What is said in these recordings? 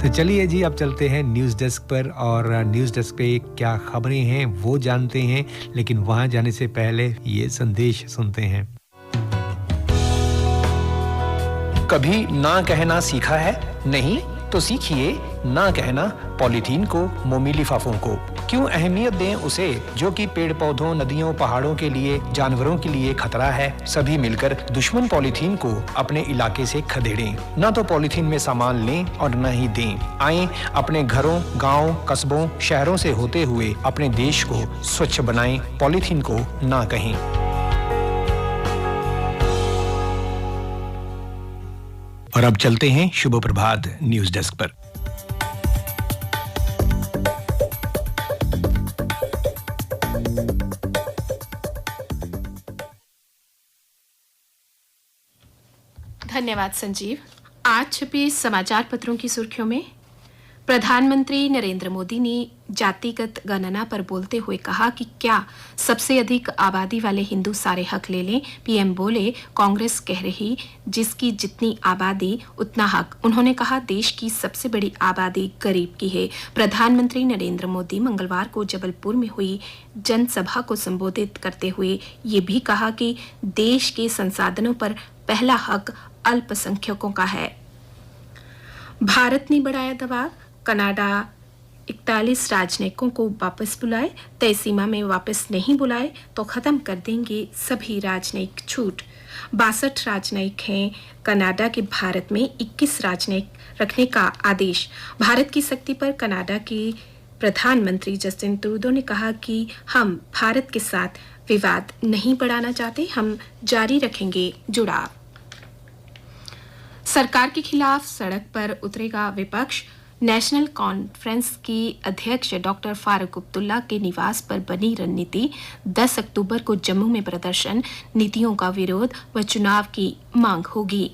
तो चलिए जी, अब चलते हैं न्यूज़ डेस्क पर और न्यूज़ डेस्क पे क्या खबरें हैं वो जानते हैं, लेकिन वहां जाने से पहले ये संदेश सुनते हैं। कभी ना कहना सीखा है? नहीं तो सीखिए ना कहना पॉलीथीन को, मोमी लिफाफों को। क्यों अहमियत दें उसे जो कि पेड़ पौधों, नदियों, पहाड़ों के लिए, जानवरों के लिए खतरा है। सभी मिलकर दुश्मन पॉलीथीन को अपने इलाके से खदेड़ें। ना तो पॉलीथीन में सामान लें और न ही दें। आएं अपने घरों, गांव, कस्बों, शहरों से होते हुए अपने देश को स्वच्छ बनाएं, पॉलीथीन को ना कहें। और अब चलते हैं शुभ प्रभात न्यूज़ डेस्क पर। धन्यवाद संजीव। आज छपे समाचार पत्रों की सुर्खियों में प्रधानमंत्री नरेंद्र मोदी ने जातिगत गणना पर बोलते हुए कहा कि क्या सबसे अधिक आबादी वाले हिंदू सारे हक ले लें। पीएम बोले, कांग्रेस कह रही जिसकी जितनी आबादी उतना हक। उन्होंने कहा देश की सबसे बड़ी आबादी गरीब की है। प्रधानमंत्री नरेंद्र मोदी मंगलवार को जबलपुर में हुई जनसभा को संबोधित करते हुए ये भी कहा कि देश के संसाधनों पर पहला हक अल्पसंख्यकों का है। भारत ने बढ़ाया दबाव, कनाडा 41 राजनयिकों को वापस बुलाए। तय सीमा में वापस नहीं बुलाए तो खत्म कर देंगे सभी राजनयिक छूट। 62 राजनयिक हैं कनाडा के। भारत में 21 राजनयिक रखने का आदेश। भारत की सख्ती पर कनाडा के प्रधानमंत्री जस्टिन ट्रूडो ने कहा कि हम भारत के साथ विवाद नहीं बढ़ाना चाहते, हम जारी रखेंगे जुड़ाव। सरकार के खिलाफ सड़क पर उतरेगा विपक्ष। नेशनल कॉन्फ्रेंस की अध्यक्ष डॉक्टर फारूक अब्दुल्ला के निवास पर बनी रणनीति। 10 अक्टूबर को जम्मू में प्रदर्शन, नीतियों का विरोध व चुनाव की मांग होगी।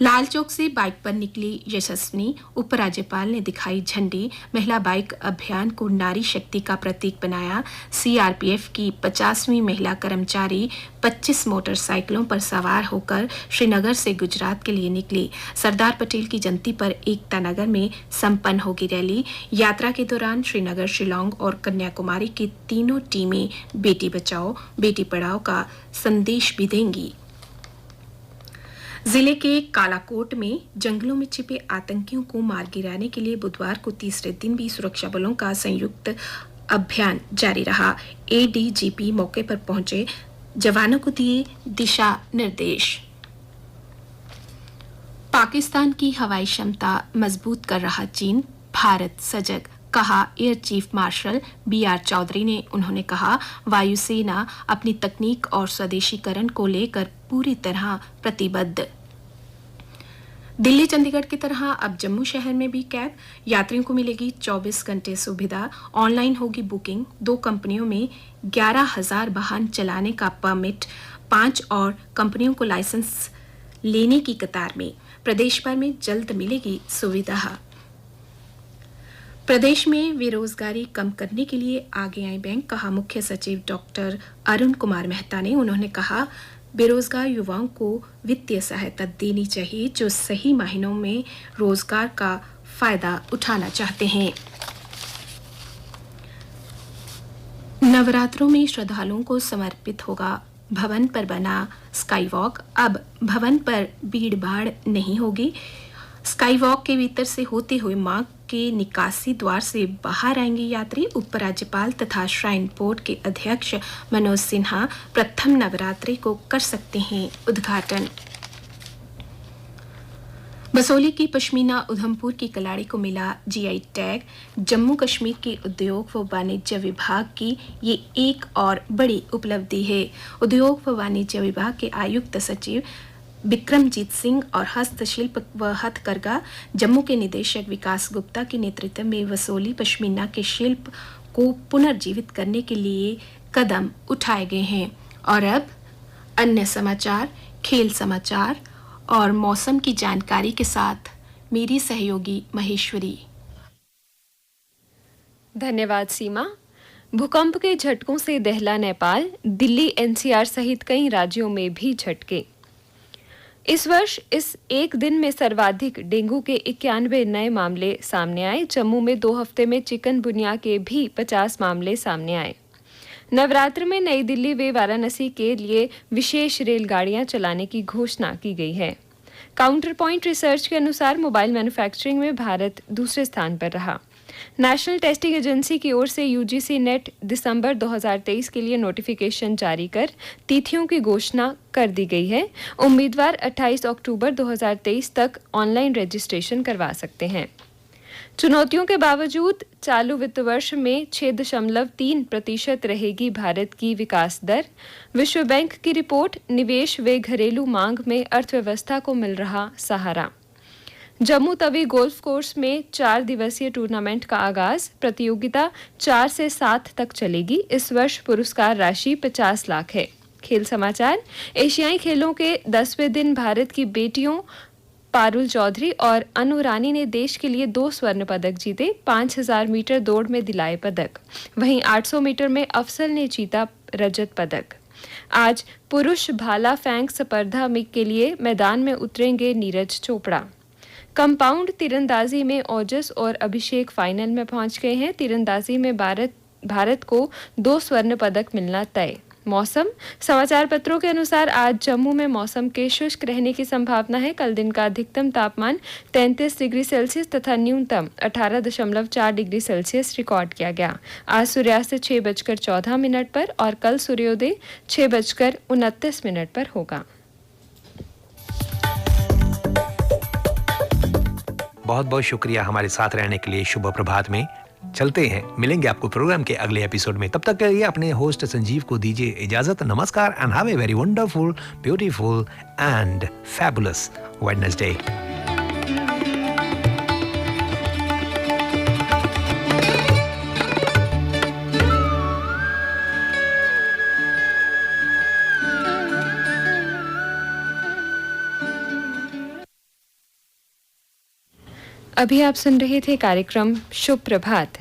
लाल चौक से बाइक पर निकली यशस्विनी, उपराज्यपाल ने दिखाई झंडी। महिला बाइक अभियान को नारी शक्ति का प्रतीक बनाया। सीआरपीएफ की 50वीं महिला कर्मचारी 25 मोटरसाइकिलों पर सवार होकर श्रीनगर से गुजरात के लिए निकली। सरदार पटेल की जयंती पर एकता नगर में संपन्न होगी रैली। यात्रा के दौरान श्रीनगर, शिलोंग और कन्याकुमारी की तीनों टीमें बेटी बचाओ बेटी पढ़ाओ का संदेश भी देंगी। जिले के कालाकोट में जंगलों में छिपे आतंकियों को मार गिराने के लिए बुधवार को तीसरे दिन भी सुरक्षा बलों का संयुक्त अभियान जारी रहा। एडीजीपी मौके पर पहुंचे, जवानों को दिए दिशा निर्देश। पाकिस्तान की हवाई क्षमता मजबूत कर रहा चीन, भारत सजग, कहा air chief marshal BR Chaudhary ने। उन्होंने कहा वायुसेना अपनी तकनीक और स्वदेशीकरण को लेकर पूरी तरह प्रतिबद्ध। दिल्ली चंडीगढ़ की तरह अब जम्मू शहर में भी कैब यात्रियों को मिलेगी 24 घंटे सुविधा। ऑनलाइन होगी बुकिंग। 2 कंपनियों में 11,000 वाहन चलाने का परमिट। 5 और कंपनियों को लाइसेंस लेने की कतार में। प्रदेश भर में जल्द मिलेगी सुविधा। प्रदेश में बेरोजगारी कम करने के लिए आगे आए बैंक, कहा मुख्य सचिव डॉक्टर अरुण कुमार मेहता ने। उन्होंने कहा बेरोजगार युवाओं को वित्तीय सहायता देनी चाहिए जो सही मायनों में रोजगार का फायदा उठाना चाहते हैं। नवरात्रों में श्रद्धालुओं को समर्पित होगा भवन पर बना स्काई वॉक। अब भवन पर भीड़ भाड़ नहीं होगी। स्काई वॉक के भीतर से होते हुए मां के निकासी द्वार से बाहर आएंगे यात्री। उपराज्यपाल तथा श्राइन बोर्ड के अध्यक्ष मनोज सिन्हा प्रथम नवरात्रि को कर सकते हैं उद्घाटन। बसोली की पश्मीना उधमपुर की कलाड़ी को मिला जीआई टैग। जम्मू कश्मीर के उद्योग व वाणिज्य विभाग की ये एक और बड़ी उपलब्धि है। उद्योग व वाणिज्य विभाग के आयुक्त सचिव विक्रमजीत सिंह और हस्तशिल्प व हथकरघा जम्मू के निदेशक विकास गुप्ता के नेतृत्व में वसोली पश्मीना के शिल्प को पुनर्जीवित करने के लिए कदम उठाए गए हैं। और अब अन्य समाचार, खेल समाचार और मौसम की जानकारी के साथ मेरी सहयोगी महेश्वरी। धन्यवाद सीमा। भूकंप के झटकों से दहला नेपाल, दिल्ली एनसीआर सहित कई राज्यों में भी झटके। इस वर्ष इस एक दिन में सर्वाधिक डेंगू के 91 नए मामले सामने आए। जम्मू में 2 हफ्ते में चिकनगुनिया के भी 50 मामले सामने आए। नवरात्र में नई दिल्ली व वाराणसी के लिए विशेष रेलगाड़ियां चलाने की घोषणा की गई है। काउंटर पॉइंट रिसर्च के अनुसार मोबाइल मैन्युफैक्चरिंग में भारत दूसरे स्थान पर रहा। नेशनल टेस्टिंग एजेंसी की ओर से यूजीसी नेट दिसंबर 2023 के लिए नोटिफिकेशन जारी कर तिथियों की घोषणा कर दी गई है। उम्मीदवार 28 अक्टूबर 2023 तक ऑनलाइन रजिस्ट्रेशन करवा सकते हैं। चुनौतियों के बावजूद चालू वित्त वर्ष में 6.3% रहेगी भारत की विकास दर। विश्व बैंक की रिपोर्ट, निवेश व घरेलू मांग में अर्थव्यवस्था को मिल रहा सहारा। जम्मू तवी गोल्फ कोर्स में 4 दिवसीय टूर्नामेंट का आगाज। प्रतियोगिता 4 से 7 तक चलेगी। इस वर्ष पुरस्कार राशि 50 लाख है। खेल समाचार। एशियाई खेलों के 10वें दिन भारत की बेटियों पारुल चौधरी और अनु रानी ने देश के लिए 2 स्वर्ण पदक जीते। 5000 मीटर दौड़ में दिलाए पदक। वहीं 800 मीटर में अफसल ने जीता रजत पदक। आज पुरुष भाला फेंक स्पर्धा में के लिए मैदान में उतरेंगे नीरज चोपड़ा। कंपाउंड तीरंदाजी में ओजस और अभिषेक फाइनल में पहुंच गए हैं। तीरंदाजी में भारत को 2 स्वर्ण पदक मिलना तय। मौसम। समाचार पत्रों के अनुसार आज जम्मू में मौसम के शुष्क रहने की संभावना है। कल दिन का अधिकतम तापमान 33 डिग्री सेल्सियस तथा न्यूनतम 18.4 डिग्री सेल्सियस रिकॉर्ड किया गया। आज सूर्यास्त 6:14 पर और कल सूर्योदय 6:29 पर होगा। बहुत बहुत शुक्रिया हमारे साथ रहने के लिए। शुभ प्रभात में चलते हैं, मिलेंगे आपको प्रोग्राम के अगले एपिसोड में। तब तक के लिए अपने होस्ट संजीव को दीजिए इजाजत। नमस्कार and have a very wonderful, beautiful and fabulous Wednesday. अभी आप सुन रहे थे कार्यक्रम शुभ प्रभात।